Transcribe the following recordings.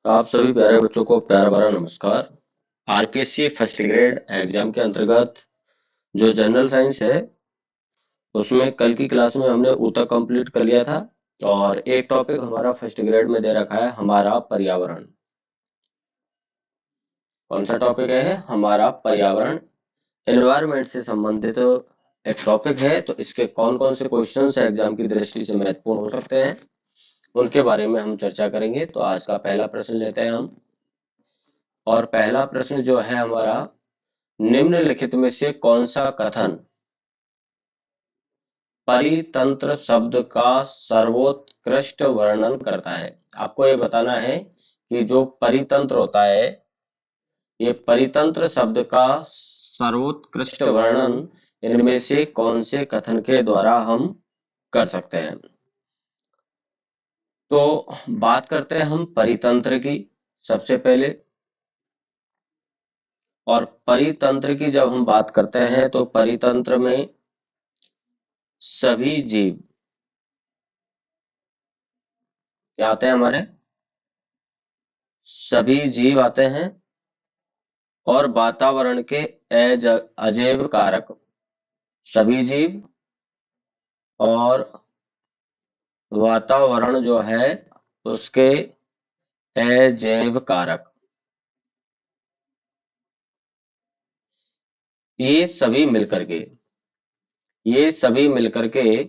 आप सभी प्यारे बच्चों को प्यारा भरा नमस्कार। आरकेसी फर्स्ट ग्रेड एग्जाम के अंतर्गत जो जनरल साइंस है उसमें कल की क्लास में हमने ऊतक कंप्लीट कर लिया था और एक टॉपिक हमारा फर्स्ट ग्रेड में दे रखा है हमारा पर्यावरण। कौन सा टॉपिक है? हमारा पर्यावरण, एनवायरमेंट से संबंधित एक टॉपिक है। तो इसके कौन कौन से क्वेश्चंस एग्जाम की दृष्टि से महत्वपूर्ण हो सकते हैं उनके बारे में हम चर्चा करेंगे। तो आज का पहला प्रश्न लेते हैं हम, और पहला प्रश्न जो है हमारा, निम्नलिखित में से कौन सा कथन परितंत्र शब्द का सर्वोत्कृष्ट वर्णन करता है? आपको ये बताना है कि जो परितंत्र होता है, ये परितंत्र शब्द का सर्वोत्कृष्ट वर्णन इनमें से कौन से कथन के द्वारा हम कर सकते हैं। तो बात करते हैं हम परितंत्र की सबसे पहले। और परितंत्र की जब हम बात करते हैं तो परितंत्र में सभी जीव क्या आते हैं? हमारे सभी जीव आते हैं और वातावरण के अजैव कारक, सभी जीव और वातावरण जो है उसके अजैव कारक, ये सभी मिलकर के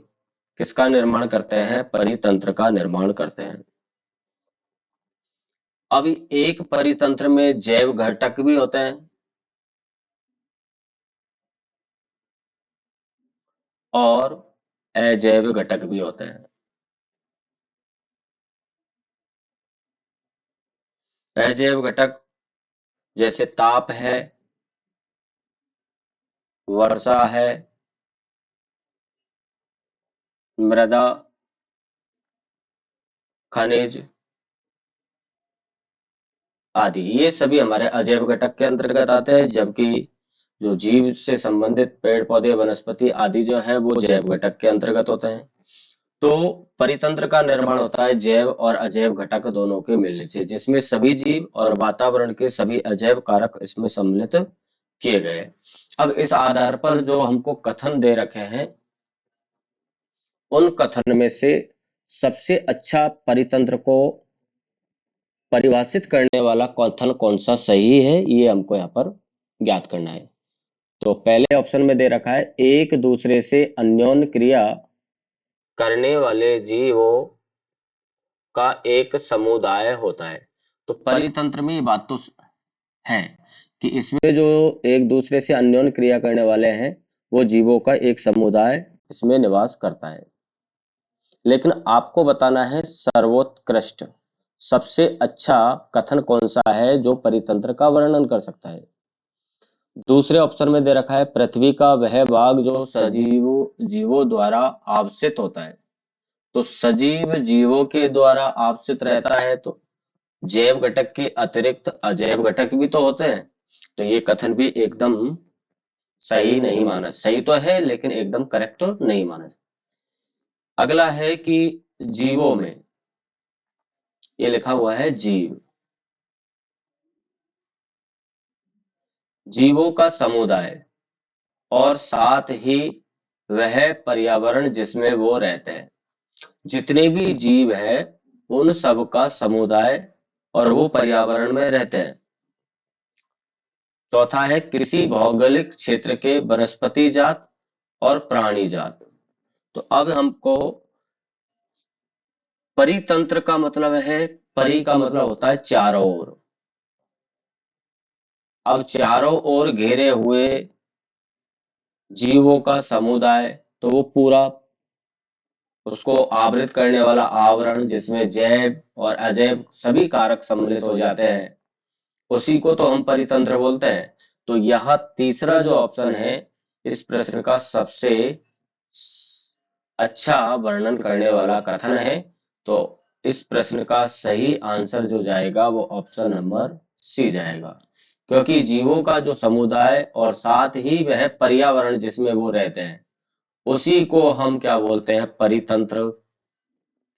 किसका निर्माण करते हैं? परितंत्र का निर्माण करते हैं। अब एक परितंत्र में जैव घटक भी होते हैं और अजैव घटक भी होते हैं। अजैव घटक जैसे ताप है, वर्षा है, मृदा, खनिज आदि, ये सभी हमारे अजैव घटक के अंतर्गत आते हैं। जबकि जो जीव से संबंधित पेड़ पौधे वनस्पति आदि जो है वो जैव घटक के अंतर्गत होते हैं। तो परितंत्र का निर्माण होता है जैव और अजैव घटक दोनों के मिलने से, जिसमें सभी जीव और वातावरण के सभी अजैव कारक इसमें सम्मिलित किए गए। अब इस आधार पर जो हमको कथन दे रखे हैं, उन कथन में से सबसे अच्छा परितंत्र को परिभाषित करने वाला कथन कौन सा सही है, ये हमको यहाँ पर ज्ञात करना है। तो पहले ऑप्शन में दे रखा है, एक दूसरे से अन्योन्य क्रिया करने वाले जीवों का एक समुदाय होता है। तो परितंत्र में ये बात तो है कि इसमें जो एक दूसरे से अन्योन्य क्रिया करने वाले हैं वो जीवों का एक समुदाय इसमें निवास करता है। लेकिन आपको बताना है सर्वोत्कृष्ट, सबसे अच्छा कथन कौन सा है जो परितंत्र का वर्णन कर सकता है। दूसरे ऑप्शन में दे रखा है, पृथ्वी का वह भाग जो सजीव जीवों द्वारा आवसित होता है। तो सजीव जीवों के द्वारा आवसित रहता है तो जैव घटक के अतिरिक्त अजैव घटक भी तो होते हैं। तो ये कथन भी एकदम सही नहीं माना, सही तो है लेकिन एकदम करेक्ट तो नहीं माना। अगला है कि जीवों में, ये लिखा हुआ है जीव, जीवों का समुदाय और साथ ही वह पर्यावरण जिसमें वो रहते हैं। जितने भी जीव है उन सब का समुदाय और वो पर्यावरण में रहते हैं। चौथा है, किसी भौगोलिक क्षेत्र के वनस्पति जात और प्राणी जात। तो अब हमको परितंत्र का मतलब है, परि का मतलब होता है चारों ओर। अब चारों ओर घेरे हुए जीवों का समुदाय, तो वो पूरा उसको आवृत करने वाला आवरण जिसमें जैव और अजैव सभी कारक सम्मिलित हो जाते हैं, उसी को तो हम परितंत्र बोलते हैं। तो यह तीसरा जो ऑप्शन है इस प्रश्न का सबसे अच्छा वर्णन करने वाला कथन है। तो इस प्रश्न का सही आंसर जो जाएगा वो ऑप्शन नंबर सी जाएगा, क्योंकि जीवों का जो समुदाय और साथ ही वह पर्यावरण जिसमें वो रहते हैं उसी को हम क्या बोलते हैं? परितंत्र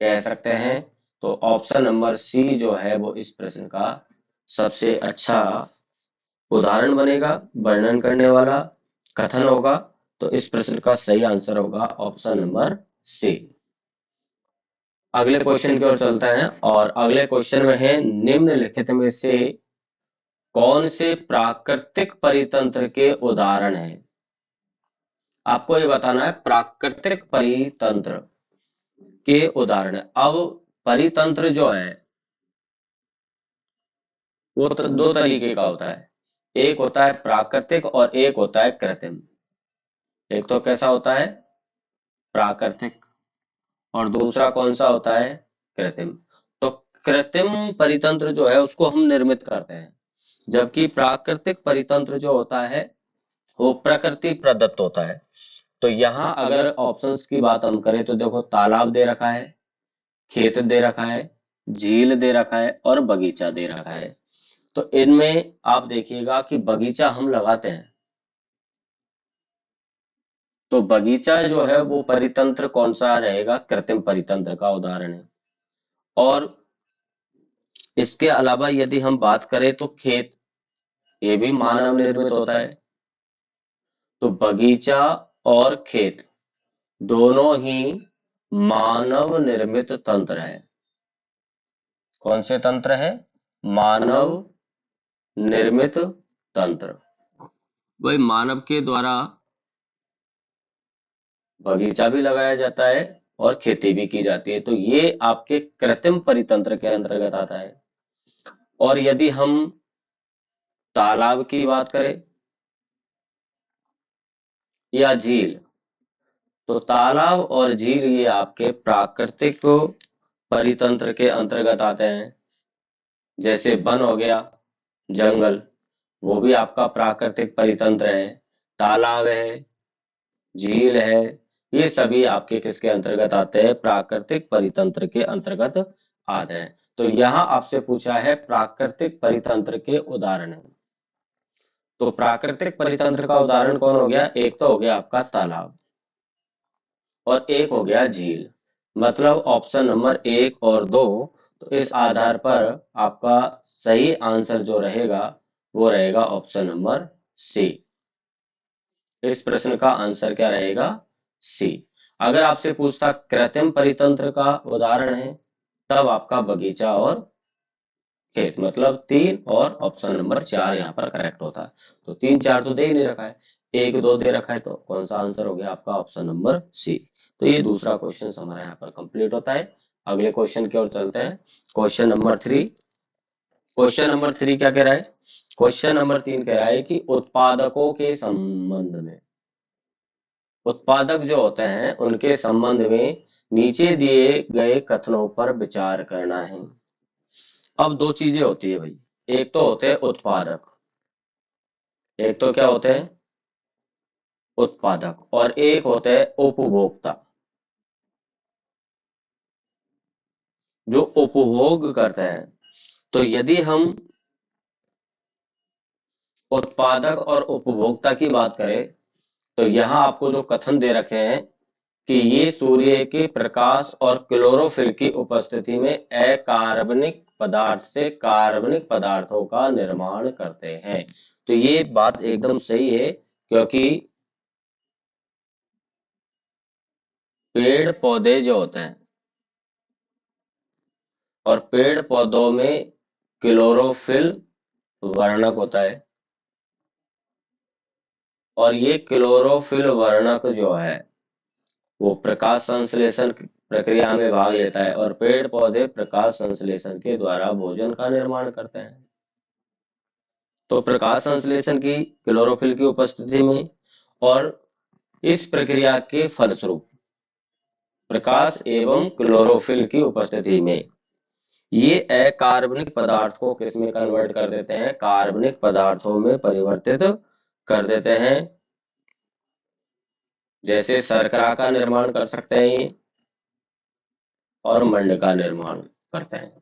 कह सकते हैं। तो ऑप्शन नंबर सी जो है वो इस प्रश्न का सबसे अच्छा उदाहरण बनेगा, वर्णन करने वाला कथन होगा। तो इस प्रश्न का सही आंसर होगा ऑप्शन नंबर सी। अगले क्वेश्चन की ओर चलते हैं और अगले क्वेश्चन में है निम्नलिखित में से कौन से प्राकृतिक परितंत्र के उदाहरण हैं। आपको ये बताना है प्राकृतिक परितंत्र के उदाहरण। अब परितंत्र जो है वो दो तरीके का होता है, एक होता है प्राकृतिक और एक होता है कृत्रिम। एक तो कैसा होता है प्राकृतिक और दूसरा कौन सा होता है कृत्रिम। तो कृत्रिम परितंत्र जो है उसको हम निर्मित करते हैं, जबकि प्राकृतिक परितंत्र जो होता है वो प्रकृति प्रदत्त होता है। तो यहाँ अगर ऑप्शंस की बात हम करें तो देखो तालाब दे रखा है, खेत दे रखा है, झील दे रखा है और बगीचा दे रखा है। तो इनमें आप देखिएगा कि बगीचा हम लगाते हैं, तो बगीचा जो है वो परितंत्र कौन सा रहेगा, कृत्रिम परितंत्र का उदाहरण है। और इसके अलावा यदि हम बात करें तो खेत, ये भी मानव निर्मित होता है। तो बगीचा और खेत दोनों ही मानव निर्मित तंत्र है। कौन से तंत्र है, मानव निर्मित तंत्र। वही मानव के द्वारा बगीचा भी लगाया जाता है और खेती भी की जाती है। तो ये आपके कृत्रिम परितंत्र के अंतर्गत आता है। और यदि हम तालाब की बात करें या झील, तो तालाब और झील ये आपके प्राकृतिक परितंत्र के अंतर्गत आते हैं। जैसे वन हो गया, जंगल, वो भी आपका प्राकृतिक परितंत्र है। तालाब है, झील है, ये सभी आपके किसके अंतर्गत आते हैं, प्राकृतिक परितंत्र के अंतर्गत आते हैं। तो यहाँ आपसे पूछा है प्राकृतिक परितंत्र के उदाहरण। तो प्राकृतिक परितंत्र का उदाहरण कौन हो गया, एक तो हो गया आपका तालाब और एक हो गया झील। मतलब ऑप्शन नंबर 1 और 2। तो इस आधार पर आपका सही आंसर जो रहेगा वो रहेगा ऑप्शन नंबर सी। इस प्रश्न का आंसर क्या रहेगा, सी। अगर आपसे पूछता कृत्रिम परितंत्र का उदाहरण है, तब आपका बगीचा और खेत, मतलब 3 और ऑप्शन नंबर 4 यहाँ पर करेक्ट होता है। तो 3 4 तो दे ही नहीं रखा है, 1 2 दे रखा है, तो कौन सा आंसर हो गया आपका ऑप्शन नंबर सी। तो ये दूसरा क्वेश्चन हमारा यहाँ पर कंप्लीट होता है। अगले क्वेश्चन की ओर चलते हैं, क्वेश्चन नंबर 3। क्वेश्चन नंबर 3 क्या कह रहा है, क्वेश्चन नंबर 3 कह रहा है कि उत्पादकों के संबंध में, उत्पादक जो होते हैं उनके संबंध में नीचे दिए गए कथनों पर विचार करना है। अब दो चीजें होती है भाई, एक तो होते हैं उत्पादक, एक तो क्या होते हैं उत्पादक, और एक होते हैं उपभोक्ता, जो उपभोग करते हैं। तो यदि हम उत्पादक और उपभोक्ता की बात करें, तो यहाँ आपको जो कथन दे रखे हैं कि ये सूर्य के प्रकाश और क्लोरोफिल की उपस्थिति में अकार्बनिक पदार्थ से कार्बनिक पदार्थों का निर्माण करते हैं। तो ये बात एकदम सही है, क्योंकि पेड़ पौधे जो होते हैं और पेड़ पौधों में क्लोरोफिल वर्णक होता है, और ये क्लोरोफिल वर्णक जो है वो प्रकाश संश्लेषण प्रक्रिया में भाग लेता है, और पेड़ पौधे प्रकाश संश्लेषण के द्वारा भोजन का निर्माण करते हैं। तो प्रकाश संश्लेषण की क्लोरोफिल की उपस्थिति में और इस प्रक्रिया के फलस्वरूप प्रकाश एवं क्लोरोफिल की उपस्थिति में ये अकार्बनिक पदार्थ को किसमें कन्वर्ट कर देते हैं, कार्बनिक पदार्थों में परिवर्तित कर देते हैं। जैसे शर्करा का निर्माण कर सकते हैं ये, और मंड का निर्माण करते हैं।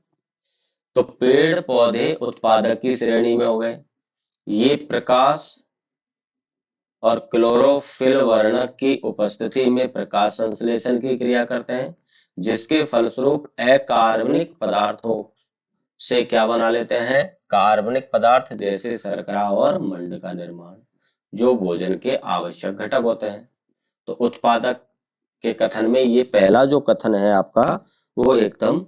तो पेड़ पौधे उत्पादक की श्रेणी में हो गए, ये प्रकाश और क्लोरोफिल वर्णक की उपस्थिति में प्रकाश संश्लेषण की क्रिया करते हैं, जिसके फलस्वरूप अकार्बनिक पदार्थों से क्या बना लेते हैं, कार्बनिक पदार्थ जैसे शर्करा और मंड का निर्माण, जो भोजन के आवश्यक घटक होते हैं। तो उत्पादक के कथन में ये पहला जो कथन है आपका, वो एकदम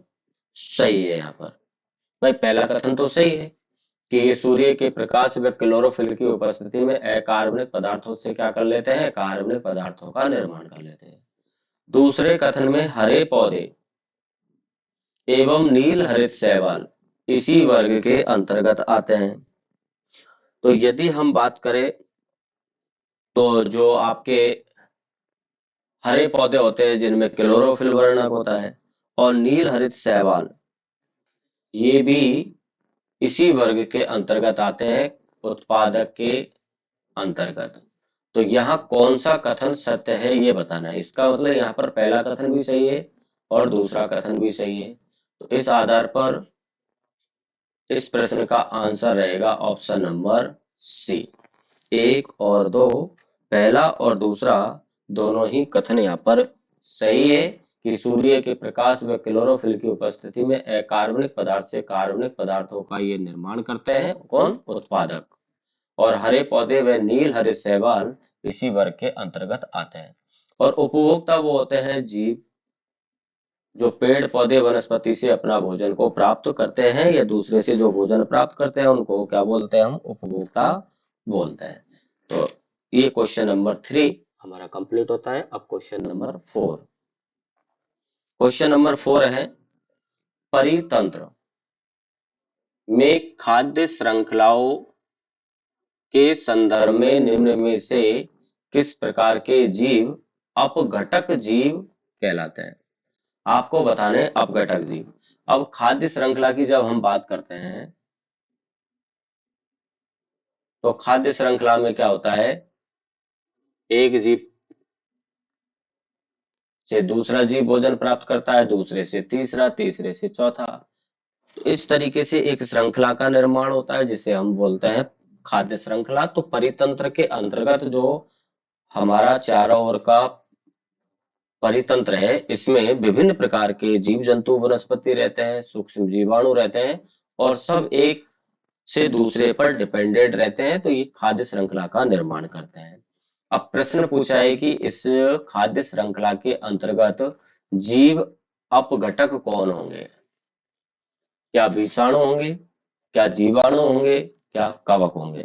सही है। यहाँ पर भाई पहला कथन तो सही है कि ये सूर्य के प्रकाश व क्लोरोफिल की उपस्थिति में अकार्बनिक पदार्थों से क्या कर लेते हैं, कार्बनिक पदार्थों का निर्माण कर लेते हैं। दूसरे कथन में हरे पौधे एवं नील हरित शैवाल इसी वर्ग के अंतर्गत आते हैं। तो यदि हम बात करें तो जो आपके हरे पौधे होते हैं जिनमें क्लोरोफिल वर्णक होता है, और नील हरित शैवाल ये भी इसी वर्ग के अंतर्गत आते हैं, उत्पादक के अंतर्गत। तो यहाँ कौन सा कथन सत्य है ये बताना है। इसका मतलब यहाँ पर पहला कथन भी सही है और दूसरा कथन भी सही है। तो इस आधार पर इस प्रश्न का आंसर रहेगा ऑप्शन नंबर सी, 1 और 2, पहला और दूसरा दोनों ही कथन यहाँ पर सही है कि सूर्य के प्रकाश व क्लोरोफिल की उपस्थिति में अकार्बनिक पदार्थ से कार्बनिक पदार्थों का ये निर्माण करते हैं, कौन, उत्पादक। और हरे पौधे व नील हरे शैवाल इसी वर्ग के अंतर्गत आते हैं। और उपभोक्ता वो होते हैं जीव, जो पेड़ पौधे वनस्पति से अपना भोजन को प्राप्त करते हैं या दूसरे से जो भोजन प्राप्त करते हैं उनको क्या बोलते हैं, हम उपभोक्ता बोलते हैं। तो ये क्वेश्चन नंबर 3 हमारा कंप्लीट होता है। अब क्वेश्चन नंबर 4, क्वेश्चन नंबर 4 है परितंत्र में खाद्य श्रृंखलाओं के संदर्भ में निम्न में से किस प्रकार के जीव अपघटक जीव कहलाते हैं। आपको बताने अपघटक जीव। अब खाद्य श्रृंखला की जब हम बात करते हैं तो खाद्य श्रृंखला में क्या होता है, एक जीव से दूसरा जीव भोजन प्राप्त करता है, दूसरे से तीसरा, तीसरे से चौथा। तो इस तरीके से एक श्रृंखला का निर्माण होता है जिसे हम बोलते हैं खाद्य श्रृंखला। तो परितंत्र के अंतर्गत जो हमारा चारों ओर का परितंत्र है, इसमें विभिन्न प्रकार के जीव जंतु वनस्पति रहते हैं, सूक्ष्म जीवाणु रहते हैं, और सब एक से दूसरे पर डिपेंडेंट रहते हैं। तो ये खाद्य श्रृंखला का निर्माण करते हैं। अब प्रश्न पूछा है कि इस खाद्य श्रृंखला के अंतर्गत जीव अपघटक कौन होंगे, क्या विषाणु होंगे, क्या जीवाणु होंगे, क्या कवक होंगे।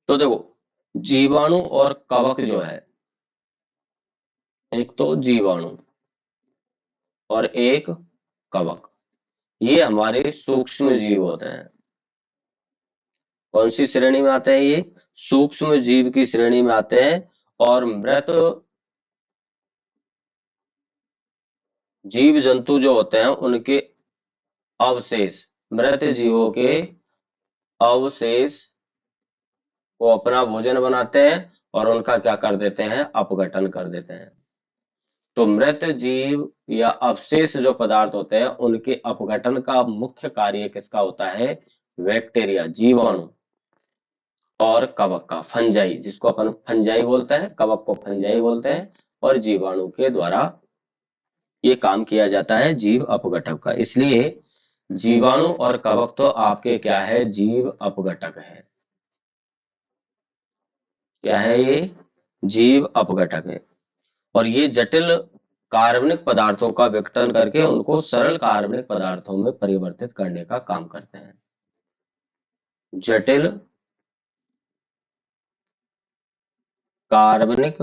तो देखो जीवाणु और कवक जो है, एक तो जीवाणु और एक कवक, ये हमारे सूक्ष्म जीव होते हैं। कौन सी श्रेणी में आते हैं, ये सूक्ष्म जीव की श्रेणी में आते हैं। और मृत जीव जंतु जो होते हैं उनके अवशेष, मृत जीवों के अवशेष को अपना भोजन बनाते हैं और उनका क्या कर देते हैं, अपघटन कर देते हैं। तो मृत जीव या अवशेष जो पदार्थ होते हैं उनके अपघटन का मुख्य कार्य किसका होता है, बैक्टीरिया, जीवाणु और कवक का, फंजाई, जिसको अपन फंजाई बोलते हैं, कवक को फंजाई बोलते हैं, और जीवाणु के द्वारा ये काम किया जाता है जीव अपघटक का। इसलिए जीवाणु और कवक तो आपके क्या है, जीव अपघटक है। क्या है ये, जीव अपघटक है। और ये जटिल कार्बनिक पदार्थों का विघटन करके उनको सरल कार्बनिक पदार्थों में परिवर्तित करने का काम करते हैं। जटिल कार्बनिक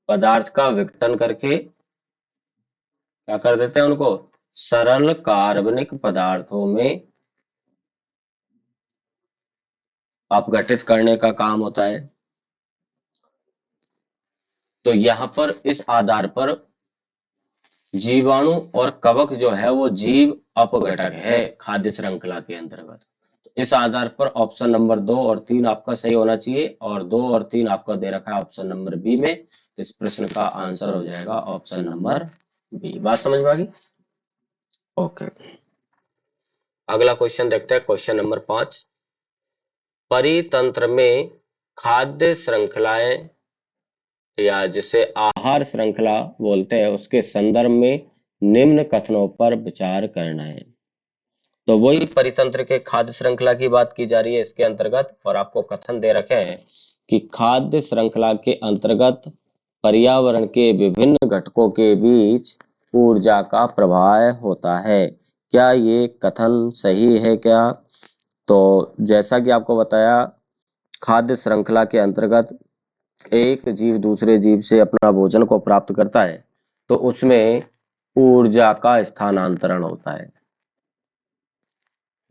पदार्थ का विघटन करके क्या कर देते हैं, उनको सरल कार्बनिक पदार्थों में अपघटित करने का काम होता है। तो यहां पर इस आधार पर जीवाणु और कवक जो है वो जीव अपघटक है खाद्य श्रृंखला के अंतर्गत। तो इस आधार पर ऑप्शन नंबर 2 और 3 आपका सही होना चाहिए, और 2 और 3 आपका दे रखा है ऑप्शन नंबर बी में। तो इस प्रश्न का आंसर हो जाएगा ऑप्शन नंबर बी। बात समझ में आ गई? ओके, अगला क्वेश्चन देखते हैं, क्वेश्चन नंबर 5। परितंत्र में खाद्य श्रृंखलाएं या जिसे आहार श्रृंखला बोलते हैं उसके संदर्भ में निम्न कथनों पर विचार करना है। तो वही परितंत्र के खाद्य श्रृंखला की बात की जा रही है इसके अंतर्गत, और आपको कथन दे रखे हैं कि खाद्य श्रृंखला के अंतर्गत पर्यावरण के विभिन्न घटकों के बीच ऊर्जा का प्रवाह होता है। क्या ये कथन सही है क्या? तो जैसा कि आपको बताया, खाद्य श्रृंखला के अंतर्गत एक जीव दूसरे जीव से अपना भोजन को प्राप्त करता है तो उसमें ऊर्जा का स्थानांतरण होता है।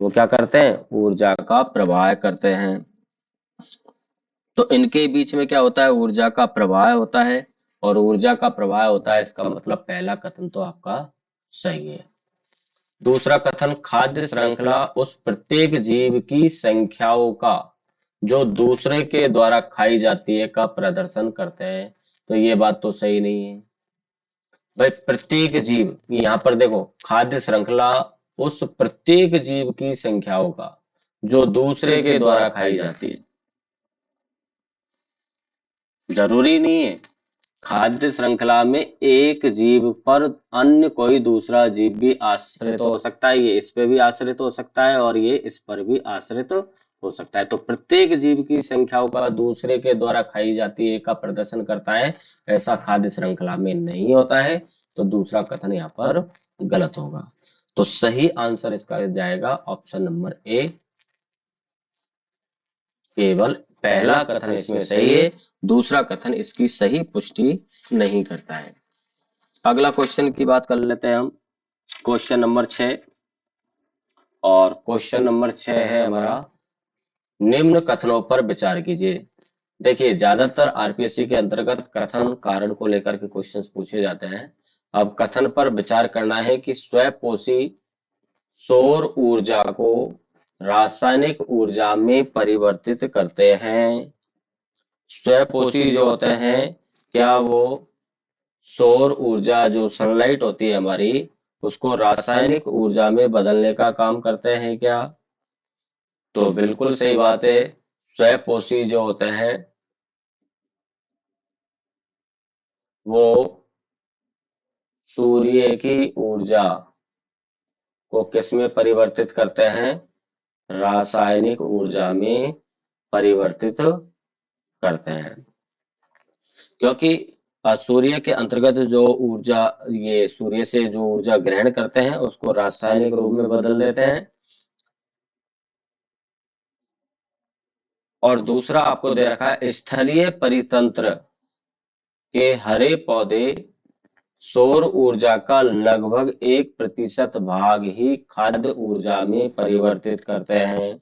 वो क्या करते हैं? ऊर्जा का प्रवाह करते हैं। तो इनके बीच में क्या होता है? ऊर्जा का प्रवाह होता है, और ऊर्जा का प्रवाह होता है, इसका मतलब पहला कथन तो आपका सही है। दूसरा कथन, खाद्य श्रृंखला उस प्रत्येक जीव की संख्याओं का जो दूसरे के द्वारा खाई जाती है का प्रदर्शन करते हैं। तो ये बात तो सही नहीं है भाई। प्रत्येक जीव, यहाँ पर देखो, खाद्य श्रृंखला उस प्रत्येक जीव की संख्याओं का जो दूसरे के द्वारा खाई जाती है, जरूरी नहीं है। खाद्य श्रृंखला में एक जीव पर अन्य कोई दूसरा जीव भी आश्रित हो सकता है, ये इस पे भी आश्रित हो सकता है और ये इस पर भी आश्रित हो सकता है। तो प्रत्येक जीव की संख्याओं का दूसरे के द्वारा खाई जाती है का प्रदर्शन करता है, ऐसा खाद्य श्रृंखला में नहीं होता है। तो दूसरा कथन यहाँ पर गलत होगा। तो सही आंसर इसका जाएगा ऑप्शन नंबर ए, केवल पहला कथन इसमें सही है, दूसरा कथन इसकी सही पुष्टि नहीं करता है। अगला क्वेश्चन की बात कर लेते हैं हम, क्वेश्चन नंबर 6। और क्वेश्चन नंबर 6 है हमारा, निम्न कथनों पर विचार कीजिए। देखिए, ज्यादातर आरपीएससी के अंतर्गत कथन कारण को लेकर के क्वेश्चंस पूछे जाते हैं। अब कथन पर विचार करना है कि स्वपोषी सौर ऊर्जा को रासायनिक ऊर्जा में परिवर्तित करते हैं। स्वपोषी जो होते हैं, क्या वो सौर ऊर्जा जो सनलाइट होती है हमारी, उसको रासायनिक ऊर्जा में बदलने का काम करते हैं क्या? तो बिल्कुल सही बात है। स्वपोषी जो होते हैं वो सूर्य की ऊर्जा को किस में परिवर्तित करते हैं? रासायनिक ऊर्जा में परिवर्तित करते हैं। क्योंकि सूर्य के अंतर्गत जो ऊर्जा, ये सूर्य से जो ऊर्जा ग्रहण करते हैं उसको रासायनिक रूप में बदल देते हैं। और दूसरा आपको दे रखा है, स्थलीय परितंत्र के हरे पौधे सौर ऊर्जा का लगभग 1% भाग ही खाद्य ऊर्जा में परिवर्तित करते हैं।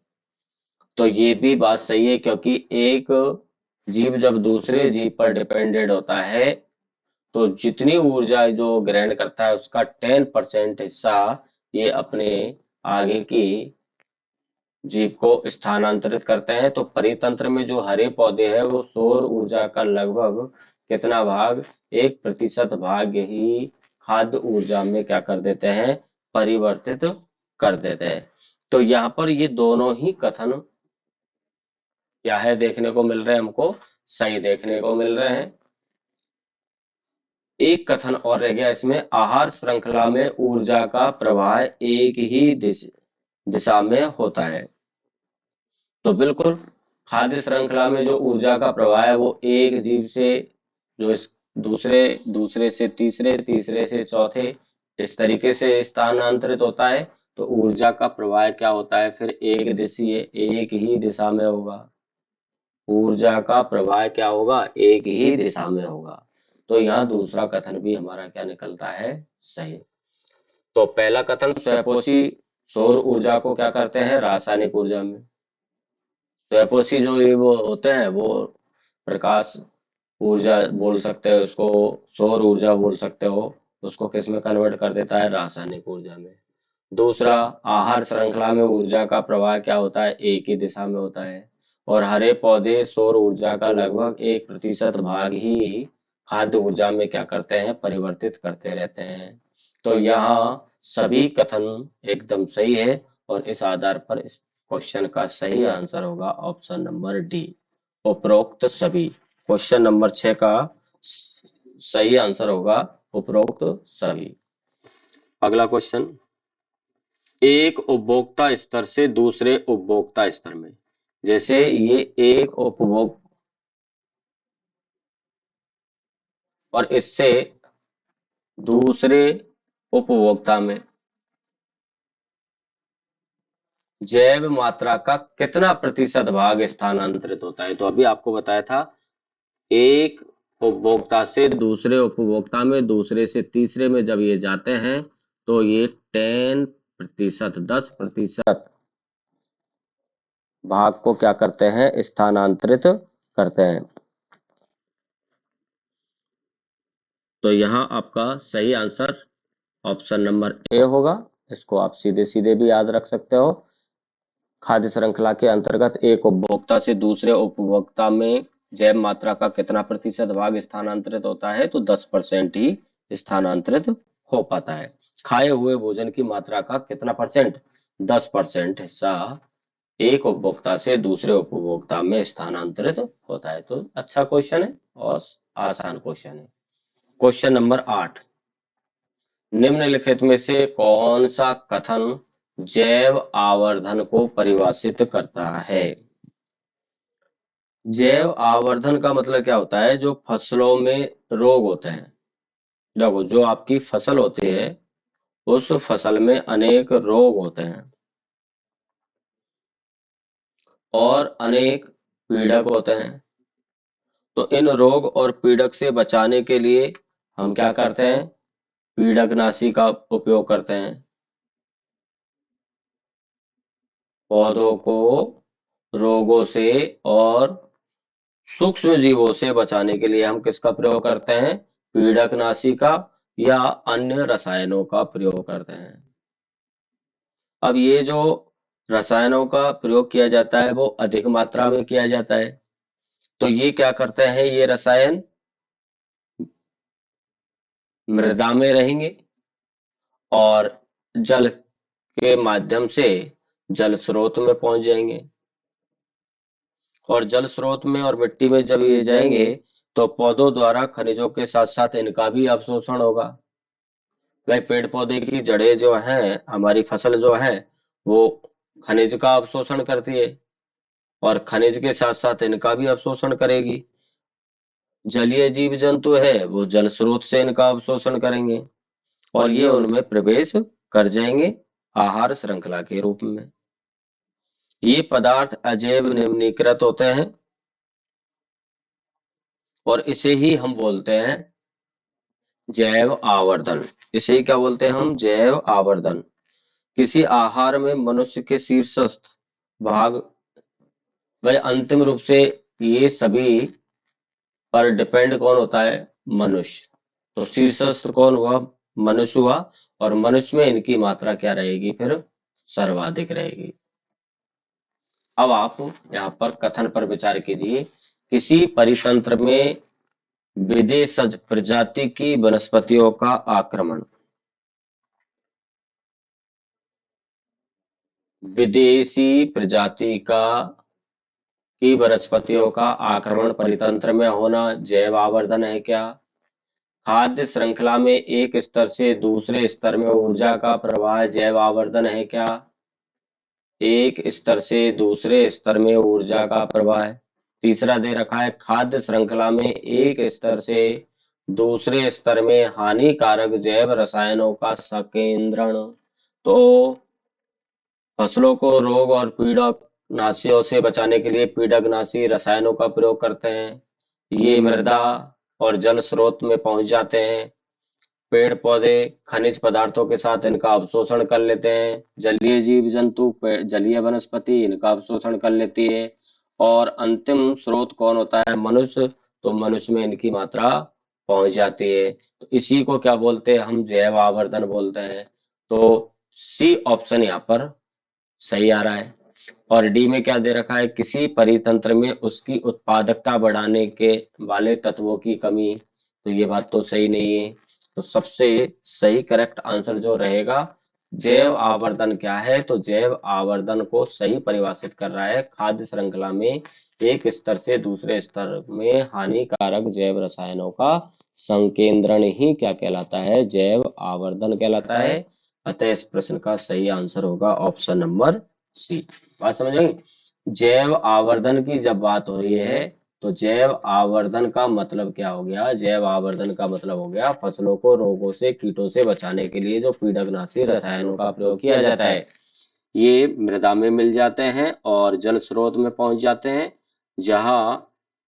तो ये भी बात सही है, क्योंकि एक जीव जब दूसरे जीव पर डिपेंडेंट होता है तो जितनी ऊर्जा जो ग्रहण करता है उसका 10% हिस्सा ये अपने आगे की जीव को स्थानांतरित करते हैं। तो परितंत्र में जो हरे पौधे हैं वो सौर ऊर्जा का लगभग कितना भाग? 1% भाग ही खाद्य ऊर्जा में क्या कर देते हैं? परिवर्तित कर देते हैं। तो यहाँ पर ये दोनों ही कथन क्या है देखने को मिल रहे हैं हमको? सही देखने को मिल रहे हैं। एक कथन और रह गया इसमें, आहार श्रृंखला में ऊर्जा का प्रवाह एक ही दिशा में होता है। तो बिल्कुल, खाद्य श्रृंखला में जो ऊर्जा का प्रवाह है वो एक जीव से जो इस दूसरे दूसरे से तीसरे तीसरे से चौथे इस तरीके से स्थानांतरित होता है। तो ऊर्जा का प्रवाह क्या होता है फिर? एक दिशीय, एक ही दिशा में होगा। ऊर्जा का प्रवाह क्या होगा? एक ही दिशा में होगा। तो यहाँ दूसरा कथन भी हमारा क्या निकलता है? सही। तो पहला कथन, स्वपोषी सौर ऊर्जा को क्या करते हैं? रासायनिक ऊर्जा में। स्वपोषी जो ये वो होते हैं वो प्रकाश ऊर्जा बोल सकते हो उसको, सौर ऊर्जा बोल सकते हो उसको, किस में कन्वर्ट कर देता है? रासायनिक ऊर्जा में। दूसरा, आहार श्रृंखला में ऊर्जा का प्रवाह क्या होता है? एक ही दिशा में होता है। और हरे पौधे सौर ऊर्जा का लगभग 1% भाग ही खाद्य ऊर्जा में क्या करते हैं? परिवर्तित करते रहते हैं। तो यहाँ सभी कथन एकदम सही है, और इस आधार पर इस क्वेश्चन का सही आंसर होगा ऑप्शन नंबर डी, उपरोक्त सभी। क्वेश्चन नंबर 6 का सही आंसर होगा उपरोक्त सभी। अगला क्वेश्चन, एक उपभोक्ता स्तर से दूसरे उपभोक्ता स्तर में, जैसे ये एक उपभोग और इससे दूसरे उपभोक्ता में जैव मात्रा का कितना प्रतिशत भाग स्थानांतरित होता है। तो अभी आपको बताया था, एक उपभोक्ता से दूसरे उपभोक्ता में, दूसरे से तीसरे में जब ये जाते हैं तो ये 10%, 10% भाग को क्या करते हैं, स्थानांतरित करते हैं। तो यहाँ आपका सही आंसर ऑप्शन नंबर ए होगा। इसको आप सीधे सीधे भी याद रख सकते हो। खाद्य श्रृंखला के अंतर्गत एक उपभोक्ता से दूसरे उपभोक्ता में जैव मात्रा का कितना प्रतिशत भाग स्थानांतरित होता है, तो 10% ही स्थानांतरित हो पाता है। खाए हुए भोजन की मात्रा का कितना परसेंट, 10% हिस्सा एक उपभोक्ता से दूसरे उपभोक्ता में स्थानांतरित होता है। तो अच्छा क्वेश्चन है और आसान क्वेश्चन है। क्वेश्चन नंबर 8, निम्नलिखित में से कौन सा कथन जैव आवर्धन को परिभाषित करता है। जैव आवर्धन का मतलब क्या होता है, जो फसलों में रोग होते हैं। देखो, जो आपकी फसल होती है उस फसल में अनेक रोग होते हैं और अनेक पीड़क होते हैं। तो इन रोग और पीड़क से बचाने के लिए हम क्या करते हैं, पीड़कनाशी का उपयोग करते हैं। पौधों को रोगों से और सूक्ष्म जीवों से बचाने के लिए हम किसका प्रयोग करते हैं, पीड़कनाशी का या अन्य रसायनों का प्रयोग करते हैं। अब ये जो रसायनों का प्रयोग किया जाता है वो अधिक मात्रा में किया जाता है। तो ये क्या करते हैं, ये रसायन मृदा में रहेंगे और जल के माध्यम से जल स्रोत में पहुंच जाएंगे। और जल स्रोत में और मिट्टी में जब ये जाएंगे तो पौधों द्वारा खनिजों के साथ साथ इनका भी अवशोषण होगा। भाई, पेड़ पौधे की जड़ें जो हैं, हमारी फसल जो है वो खनिज का अवशोषण करती है और खनिज के साथ साथ इनका भी अवशोषण करेगी। जलीय जीव जंतु है वो जल स्रोत से इनका अवशोषण करेंगे और ये उनमें प्रवेश कर जाएंगे आहार श्रृंखला के रूप में। ये पदार्थ अजैव निम्नीकृत होते हैं और इसे ही हम बोलते हैं जैव आवर्धन। इसे ही क्या बोलते हैं हम, जैव आवर्धन। किसी आहार में मनुष्य के शीर्षस्थ भाग, वह अंतिम रूप से ये सभी पर डिपेंड कौन होता है, मनुष्य। तो शीर्षस्थ कौन हुआ, मनुष्य हुआ और मनुष्य में इनकी मात्रा क्या रहेगी, फिर सर्वाधिक रहेगी। अब आप यहाँ पर कथन पर विचार कीजिए, किसी परितंत्र में विदेशज प्रजाति की वनस्पतियों का आक्रमण, विदेशी प्रजाति की वनस्पतियों का आक्रमण परितंत्र में होना जैव आवर्धन है क्या। खाद्य श्रृंखला में एक स्तर से दूसरे स्तर में ऊर्जा का प्रवाह जैव आवर्धन है क्या। एक स्तर से दूसरे स्तर में ऊर्जा का प्रवाह है। तीसरा दे रखा है, खाद्य श्रृंखला में एक स्तर से दूसरे स्तर में हानिकारक जैव रसायनों का संकेंद्रण। तो फसलों को रोग और पीड़कनाशियों से बचाने के लिए पीड़कनाशी रसायनों का प्रयोग करते हैं। ये मृदा और जल स्रोत में पहुंच जाते हैं। पेड़ पौधे खनिज पदार्थों के साथ इनका अवशोषण कर लेते हैं। जलीय जीव जंतु, जलीय वनस्पति इनका अवशोषण कर लेती है और अंतिम स्रोत कौन होता है, मनुष्य। तो मनुष्य में इनकी मात्रा पहुंच जाती है। तो इसी को क्या बोलते हैं, हम जैव आवर्धन बोलते हैं। तो सी ऑप्शन यहाँ पर सही आ रहा है। और डी में क्या दे रखा है, किसी परितंत्र में उसकी उत्पादकता बढ़ाने के वाले तत्वों की कमी। तो ये बात तो सही नहीं है। तो सबसे सही करेक्ट आंसर जो रहेगा जैव आवर्धन क्या है? तो जैव आवर्धन को सही परिभाषित कर रहा है खाद्य श्रृंखला में एक स्तर से दूसरे स्तर में हानिकारक जैव रसायनों का संकेंद्रण ही क्या कहलाता है? जैव आवर्धन कहलाता है। अतः इस प्रश्न का सही आंसर होगा ऑप्शन नंबर सी। बात समझ गई? जैव आवर्धन की जब बात हो रही है तो जैव आवर्धन का मतलब क्या हो गया? जैव आवर्धन का मतलब हो गया फसलों को रोगों से कीटों से बचाने के लिए जो कीटनाशी रसायनों का प्रयोग किया जाता है, ये मृदा में मिल जाते हैं और जल स्रोत में पहुंच जाते हैं। जहां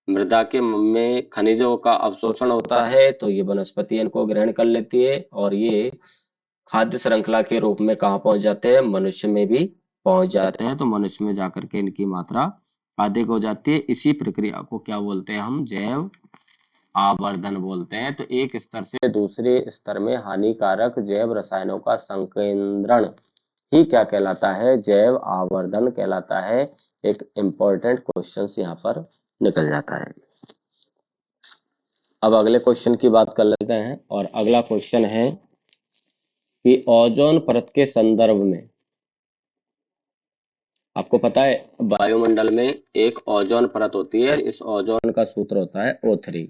मृदा के में खनिजों का अवशोषण होता है तो ये वनस्पति इनको ग्रहण कर लेती है और ये खाद्य श्रृंखला के रूप में कहाँ पहुंच जाते हैं? मनुष्य में भी पहुंच जाते हैं। तो मनुष्य में जाकर के इनकी मात्रा अधिक हो जाती है। इसी प्रक्रिया को क्या बोलते हैं हम? जैव आवर्धन बोलते हैं। तो एक स्तर से दूसरे स्तर में हानिकारक जैव रसायनों का संकेंद्रण ही क्या कहलाता है? जैव आवर्धन कहलाता है। एक इंपॉर्टेंट क्वेश्चन यहाँ पर निकल जाता है। अब अगले क्वेश्चन की बात कर लेते हैं और अगला क्वेश्चन है कि ओजोन परत के संदर्भ में आपको पता है वायुमंडल में एक ओजोन परत होती है। इस ओजोन का सूत्र होता है O3।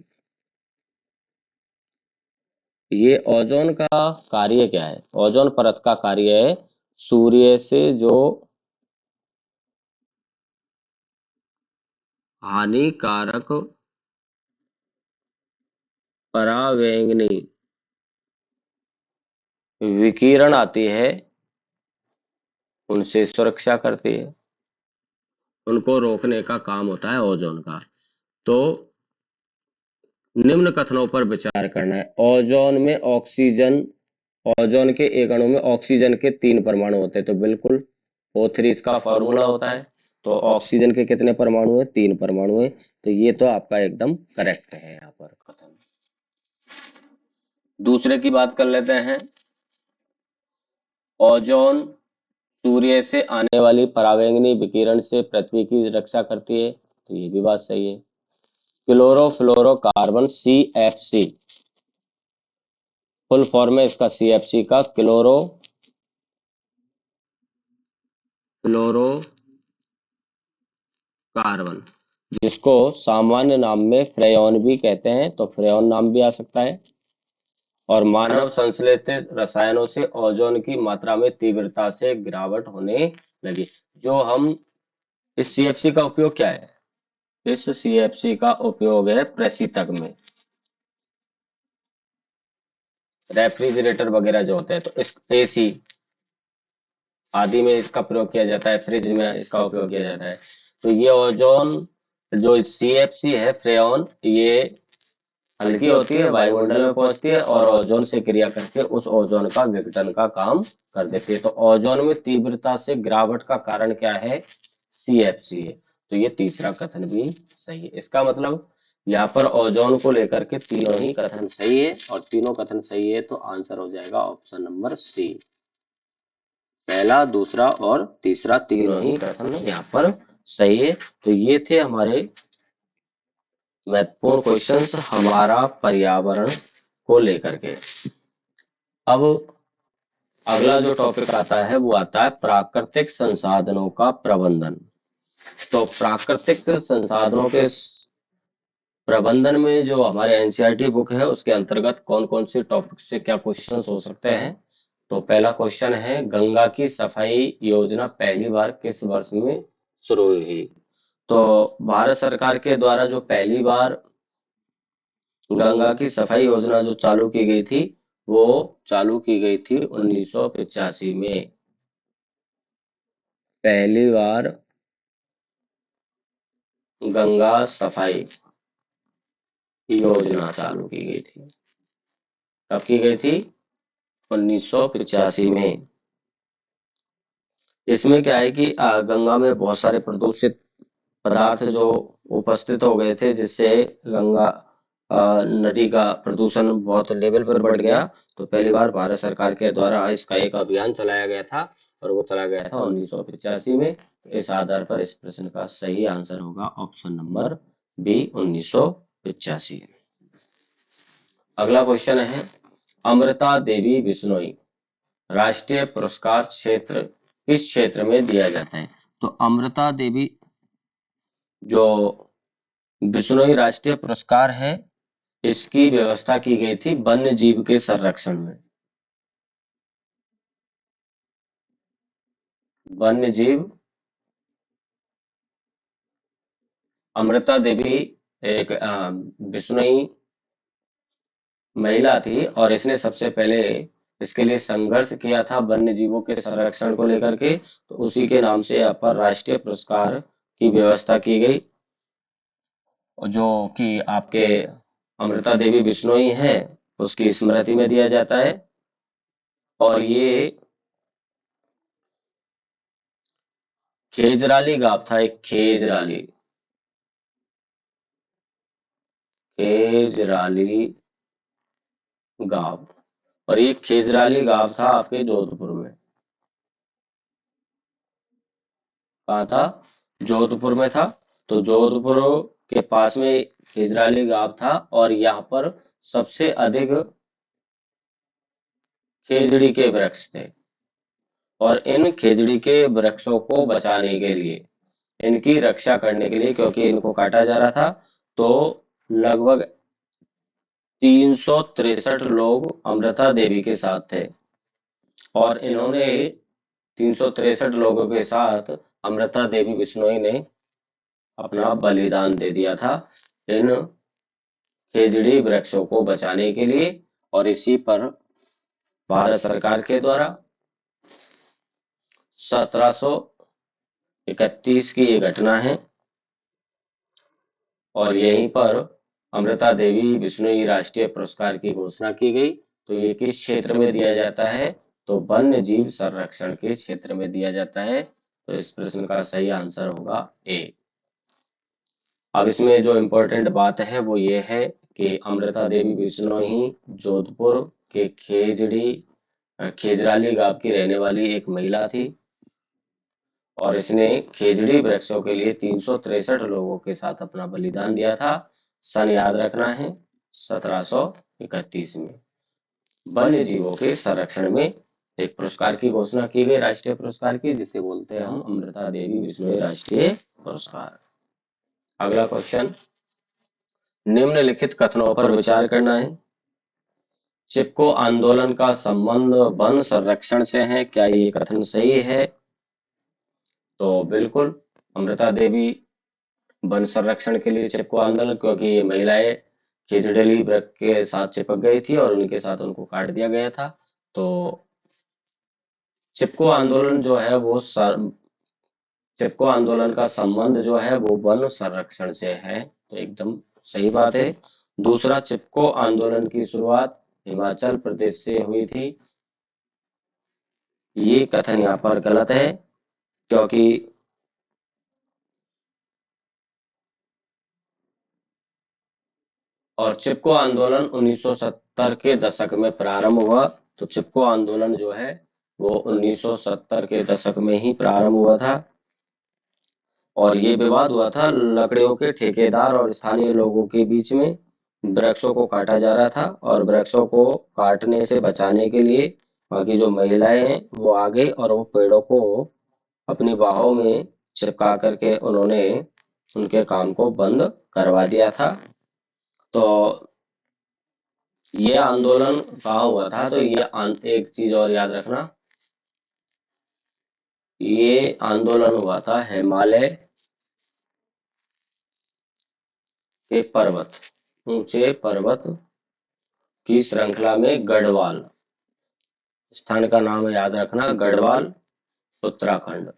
ये ओजोन का कार्य क्या है? ओजोन परत का कार्य है सूर्य से जो हानिकारक परावैंगनी विकिरण आती है उनसे सुरक्षा करती है। उनको रोकने का काम होता है ओजोन का। तो निम्न कथनों पर विचार करना है। ओजोन में ऑक्सीजन, ओजोन के एक अणु में ऑक्सीजन के 3 परमाणु होते हैं। तो बिल्कुल O3 इसका फॉर्मूला होता है। तो ऑक्सीजन के कितने परमाणु है? 3 परमाणु है। तो ये तो आपका एकदम करेक्ट है यहाँ पर कथन। दूसरे की बात कर लेते हैं। ओजोन सूर्य से आने वाली परावैंगनी विकिरण से पृथ्वी की रक्षा करती है। तो ये भी बात सही है। क्लोरोफ्लोरोकार्बन CFC, फुल फॉर्म है इसका CFC का क्लोरोफ्लोरोकार्बन, जिसको सामान्य नाम में फ्रेयॉन भी कहते हैं। तो फ्रेयॉन नाम भी आ सकता है। और मानव संश्लेषित रसायनों से ओजोन की मात्रा में तीव्रता से गिरावट होने लगी। जो हम इस CFC का उपयोग क्या है? इस CFC का उपयोग है प्रशीतक में, रेफ्रिजरेटर वगैरह जो होते हैं। तो इस AC आदि में इसका प्रयोग किया जाता है, फ्रिज में इसका उपयोग किया जाता है। तो ये ओजोन जो CFC है फ्रेयॉन, ये हल्की होती है, वायुमंडल में पहुंचती है और ओजोन से क्रिया करके उस ओजोन का विघटन का काम कर देती है। तो ओजोन में तीव्रता से गिरावट का कारण क्या है? CFC है। तो ये तीसरा कथन भी सही है। इसका मतलब यहाँ पर ओजोन को लेकर के तीनों ही कथन सही है और तीनों कथन सही है तो आंसर हो जाएगा ऑप्शन नंबर सी। पहला, दूसरा और तीसरा तीनों ही कथन यहाँ पर सही है। तो ये थे हमारे महत्वपूर्ण क्वेश्चंस हमारा पर्यावरण को लेकर के। अब अगला जो टॉपिक आता है वो आता है प्राकृतिक संसाधनों का प्रबंधन। तो प्राकृतिक संसाधनों के प्रबंधन में जो हमारे NCERT बुक है उसके अंतर्गत कौन कौन से टॉपिक से क्या क्वेश्चंस हो सकते हैं? तो पहला क्वेश्चन है गंगा की सफाई योजना पहली बार किस वर्ष में शुरू हुई? तो भारत सरकार के द्वारा जो पहली बार गंगा की सफाई योजना जो चालू की गई थी वो चालू की गई थी 1985 में। पहली बार गंगा सफाई योजना चालू की गई थी। कब की गई थी? 1985 में। इसमें क्या है कि गंगा में बहुत सारे प्रदूषित पदार्थ जो उपस्थित हो गए थे जिससे गंगा नदी का प्रदूषण बहुत लेवल पर बढ़ गया। तो पहली बार भारत सरकार के द्वारा इसका एक अभियान चलाया गया था और वो चला गया था 1985 में। तो इस आधार पर इस प्रश्न का सही आंसर होगा ऑप्शन नंबर बी 1985। अगला क्वेश्चन है अमृता देवी बिश्नोई राष्ट्रीय पुरस्कार क्षेत्र किस क्षेत्र में दिया जाता है? तो अमृता देवी जो बिश्नोई राष्ट्रीय पुरस्कार है, इसकी व्यवस्था की गई थी वन्य जीव के संरक्षण में। वन्य जीव, अमृता देवी एक बिश्नोई महिला थी और इसने सबसे पहले इसके लिए संघर्ष किया था वन्य जीवों के संरक्षण को लेकर के, तो उसी के नाम से यहाँ पर राष्ट्रीय पुरस्कार की व्यवस्था की गई, जो कि आपके अमृता देवी बिश्नोई हैं उसकी स्मृति में दिया जाता है। और ये खेजराली गांव था, एक खेजराली गांव, और ये खेजराली गांव था आपके जोधपुर में। कहाँ था? जोधपुर में था। तो जोधपुर के पास में खेजराली गांव था और यहाँ पर सबसे अधिक खेजड़ी के वृक्ष थे, और इन खेजड़ी के वृक्षों को बचाने के लिए, इनकी रक्षा करने के लिए, क्योंकि इनको काटा जा रहा था, तो लगभग 363 लोग अमृता देवी के साथ थे, और इन्होंने 363 लोगों के साथ अमृता देवी बिश्नोई ने अपना बलिदान दे दिया था इन खेजड़ी वृक्षों को बचाने के लिए। और इसी पर भारत सरकार के द्वारा 1731 की ये घटना है, और यहीं पर अमृता देवी बिश्नोई राष्ट्रीय पुरस्कार की घोषणा की गई। तो ये किस क्षेत्र में दिया जाता है? तो वन्य जीव संरक्षण के क्षेत्र में दिया जाता है। तो इस प्रश्न का सही आंसर होगा ए। अब इसमें जो इम्पोर्टेंट बात है वो ये है कि अमृता देवी बिश्नोई जोधपुर के खेजराली गांव की रहने वाली एक महिला थी, और इसने खेजड़ी वृक्षों के लिए 363 लोगों के साथ अपना बलिदान दिया था। सन याद रखना है 1731 में वन्य जीवों के संरक्षण में एक पुरस्कार की घोषणा की गई, राष्ट्रीय पुरस्कार की, जिसे बोलते हैं हम अमृता देवी बिश्नोई राष्ट्रीय पुरस्कार। अगला क्वेश्चन, निम्नलिखित कथनों पर विचार करना है। चिपको आंदोलन का संबंध वन संरक्षण से है, क्या ये कथन सही है? तो बिल्कुल, अमृता देवी वन संरक्षण के लिए चिपको आंदोलन, क्योंकि ये महिलाएं खेजड़ेली वृक्ष के साथ चिपक गई थी और उनके साथ उनको काट दिया गया था। तो चिपको आंदोलन जो है वो चिपको आंदोलन का संबंध जो है वो वन संरक्षण से है, तो एकदम सही बात है। दूसरा, चिपको आंदोलन की शुरुआत हिमाचल प्रदेश से हुई थी, ये कथन यहाँ पर गलत है, क्योंकि और चिपको आंदोलन 1970 के दशक में प्रारंभ हुआ। तो चिपको आंदोलन जो है वो 1970 के दशक में ही प्रारंभ हुआ था, और ये विवाद हुआ था लकड़ियों के ठेकेदार और स्थानीय लोगों के बीच में। वृक्षों को काटा जा रहा था, और वृक्षों को काटने से बचाने के लिए वहाँ की जो महिलाएं हैं वो आ गई और वो पेड़ों को अपनी बाहों में चिपका करके उन्होंने उनके काम को बंद करवा दिया था। तो ये आंदोलन कहाँ हुआ था? तो ये एक चीज और याद रखना, ये आंदोलन हुआ था हिमालय के पर्वत, ऊंचे पर्वत की श्रृंखला में गढ़वाल, स्थान का नाम याद रखना, गढ़वाल, उत्तराखंड।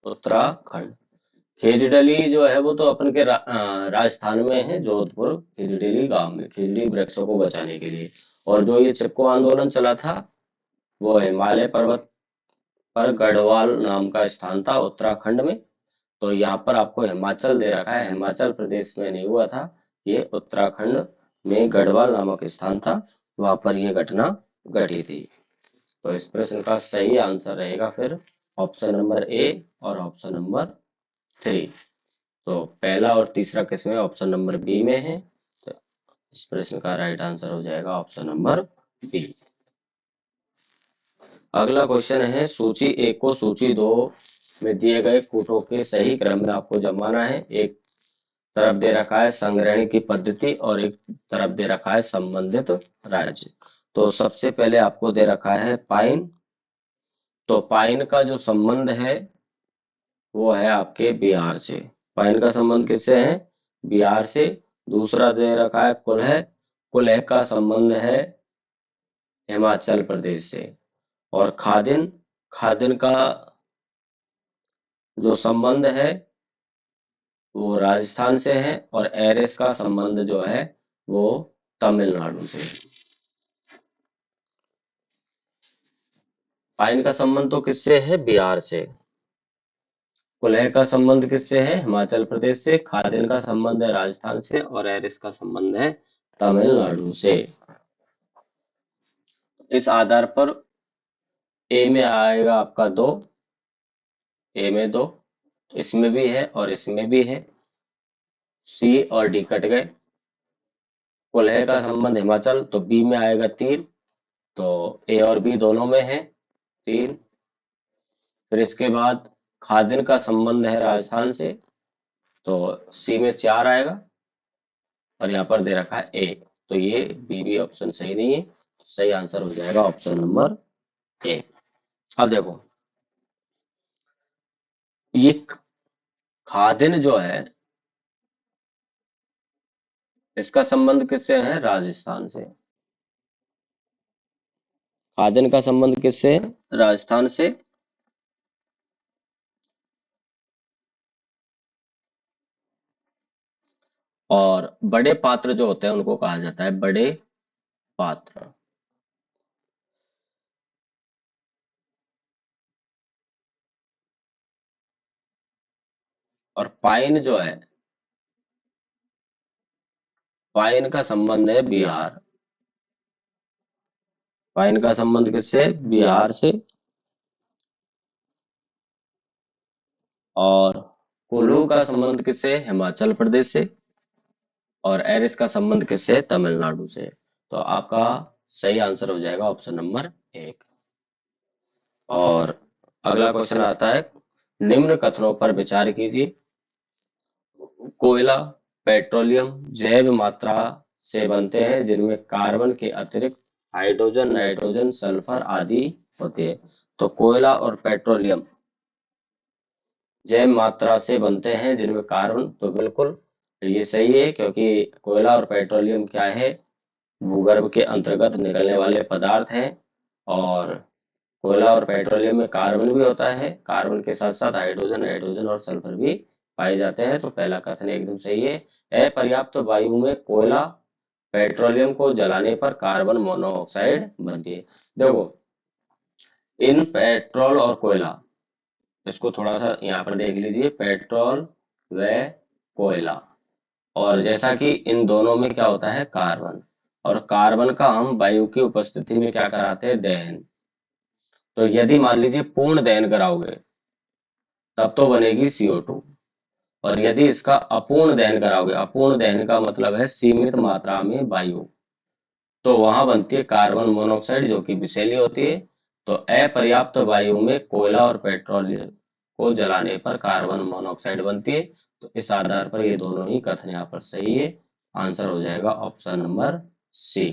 उत्तराखंड। खेजड़ली जो है वो तो अपन के राजस्थान में है, जोधपुर खेजड़ली गांव में, खेजड़ी वृक्षों को बचाने के लिए। और जो ये चिपको आंदोलन चला था वो हिमालय पर्वत पर गढ़वाल नाम का स्थान था उत्तराखंड में। तो यहाँ पर आपको हिमाचल दे रखा है, हिमाचल प्रदेश में नहीं हुआ था, ये उत्तराखंड में गढ़वाल नामक स्थान था, वहां पर यह घटना घटी थी। तो इस प्रश्न का सही आंसर रहेगा फिर ऑप्शन नंबर ए और ऑप्शन नंबर 3। तो पहला और तीसरा किसमें? ऑप्शन नंबर बी में है। तो इस प्रश्न का राइट आंसर हो जाएगा ऑप्शन नंबर बी। अगला क्वेश्चन है, सूची एक को सूची दो में दिए गए कूटों के सही क्रम में आपको जमाना है। एक तरफ दे रखा है संग्रहण की पद्धति और एक तरफ दे रखा है संबंधित राज्य। तो सबसे पहले आपको दे रखा है पाइन। तो पाइन का जो संबंध है वो है आपके बिहार से। पाइन का संबंध किससे है? बिहार से। दूसरा दे रखा है कुल्ह। कुल्ह का संबंध है हिमाचल प्रदेश से। और खादिन, खादिन का जो संबंध है वो राजस्थान से है। और एरिस का संबंध जो है वो तमिलनाडु से। पाइन का संबंध तो किससे है? बिहार से। कुल्ह का संबंध किससे है? हिमाचल प्रदेश से। खादिन का संबंध है राजस्थान से और एरिस का संबंध है तमिलनाडु से। इस आधार पर ए में आएगा आपका 2, ए में 2, इसमें भी है और इसमें भी है। सी और डी कट गए। कुल्ह का संबंध हिमाचल, तो बी में आएगा 3। तो ए और बी दोनों में है 3। फिर इसके बाद खादिन का संबंध है राजस्थान से, तो सी में 4 आएगा। और यहाँ पर दे रखा है ए, तो ये बी ऑप्शन सही नहीं है। सही आंसर हो जाएगा ऑप्शन नंबर ए। अब देखो, ये खादिन जो है इसका संबंध किससे है? राजस्थान से। खादिन का संबंध किससे है? राजस्थान से। और बड़े पात्र जो होते हैं उनको कहा जाता है बड़े पात्र। और पाइन जो है, पाइन का संबंध है बिहार। पाइन का संबंध किससे? बिहार से। और कुल्लू का संबंध किससे? हिमाचल प्रदेश से। और एरिस का संबंध किससे? तमिलनाडु से। तो आपका सही आंसर हो जाएगा ऑप्शन नंबर 1। और अगला क्वेश्चन आता है, निम्न कथनों पर विचार कीजिए। कोयला, पेट्रोलियम जैव मात्रा से बनते हैं जिनमें कार्बन के अतिरिक्त हाइड्रोजन, नाइट्रोजन, सल्फर आदि होते हैं। तो कोयला और पेट्रोलियम जैव मात्रा से बनते हैं जिनमें कार्बन, तो बिल्कुल ये सही है, क्योंकि कोयला और पेट्रोलियम क्या है? भूगर्भ के अंतर्गत निकलने वाले पदार्थ हैं। और कोयला और पेट्रोलियम में कार्बन भी होता है। कार्बन के साथ साथ हाइड्रोजन, नाइट्रोजन और सल्फर भी पाए जाते हैं। तो पहला कथन एकदम सही है। अपर्याप्त वायु में कोयला पेट्रोलियम को जलाने पर कार्बन मोनोऑक्साइड बनती है। देखो, इन पेट्रोल और कोयला, इसको थोड़ा सा यहाँ पर देख लीजिए, पेट्रोल व कोयला। और जैसा कि इन दोनों में क्या होता है? कार्बन। और कार्बन का हम वायु की उपस्थिति में क्या कराते हैं? दहन। तो यदि मान लीजिए पूर्ण दहन कराओगे तब तो बनेगी CO2। और यदि इसका अपूर्ण दहन कराओगे, अपूर्ण दहन का मतलब है सीमित मात्रा में वायु, तो वहां बनती है कार्बन मोनोऑक्साइड जो कि विषैली होती है। तो अपर्याप्त वायु में कोयला और पेट्रोल को जलाने पर कार्बन मोनोऑक्साइड बनती है। तो इस आधार पर ये दोनों ही कथन यहाँ पर सही है। आंसर हो जाएगा ऑप्शन नंबर सी।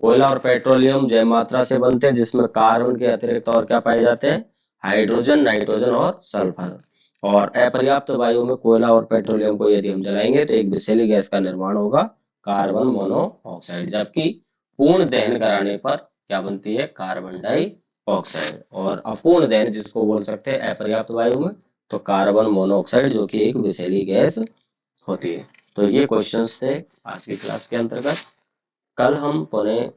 कोयला और पेट्रोलियम जैव मात्रा से बनते हैं जिसमें कार्बन के अतिरिक्त और क्या पाए जाते हैं? हाइड्रोजन, नाइट्रोजन और सल्फर। और अपर्याप्त वायु में कोयला और पेट्रोलियम को यदि हम जलाएंगे तो एक विषैली गैस का निर्माण होगा, कार्बन मोनोऑक्साइड। जबकि पूर्ण दहन कराने पर क्या बनती है? Carbon dioxide. और अपूर्ण दहन जिसको बोल सकते हैं अपर्याप्त वायु में, तो कार्बन मोनोऑक्साइड जो कि एक विषैली गैस होती है। तो ये क्वेश्चंस थे आज की क्लास के अंतर्गत। कल हम पुनः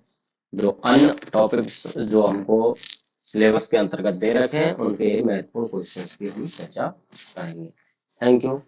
जो अन्य टॉपिक्स जो हमको सिलेबस के अंतर्गत दे रखे हैं उनके महत्वपूर्ण क्वेश्चंस की हम चर्चा करेंगे। Thank you.